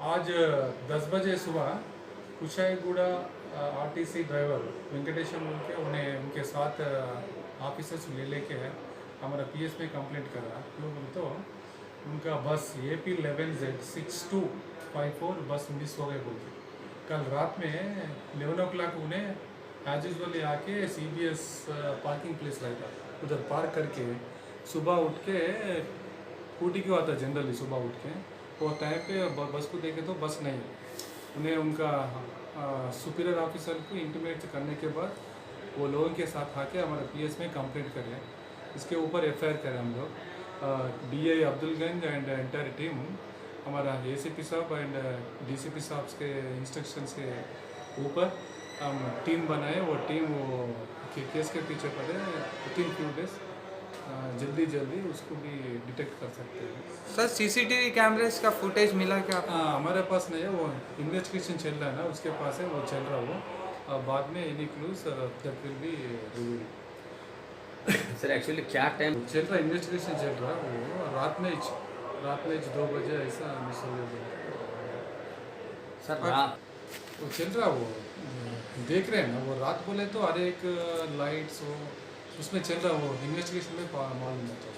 आज 10 बजे सुबह कुशाईगुड़ा आरटीसी ड्राइवर वेंकटेशम उनके उन्हें उनके साथ ऑफिसर्स लेके है हमारा पीएस में कंप्लेंट करा क्यों बोले तो उनका बस AP11Z6254 बस मिस हो गए बोलते कल रात में 11 o'clock उन्हें एज यूजल आके CBS पार्किंग प्लेस रहता उधर पार्क करके सुबह उठ के स्कूटी क्यों आता जनरली सुबह उठ के वो टाइम पे बस को देखे तो बस नहीं उन्हें उनका सुपीरियर ऑफिसर को इंटीमेट करने के बाद वो लोगों के साथ आके हमारे पीएस में कंप्लेंट करें इसके ऊपर FIR करें हम लोग DI अब्दुलगंज एंड एंटायर टीम हमारा ACP साहब एंड DCP साहब के इंस्ट्रक्शंस के ऊपर हम टीम बनाए वो टीम वो केस के पीछे पड़े विथिन फ्यू डेज जल्दी उसको भी डिटेक्ट कर सकते हैं। सर CCTV कैमरेज का फुटेज मिला क्या? हमारे पास नहीं है वो इन्वेस्टिगेशन चल रहा है ना उसके पास है वो चल रहा वो बाद में any clues that will be revealed. Sir actually क्या टाइम चल रहा इन्वेस्टिगेशन चल रहा है वो रात में 2 बजे ऐसा मिस हो गया सर वो चल रहा वो देख रहे हैं ना वो रात बोले तो हर एक लाइट्स वो उसमें चल रहा वो इन्वेस्टिगेशन में मालूम होता है।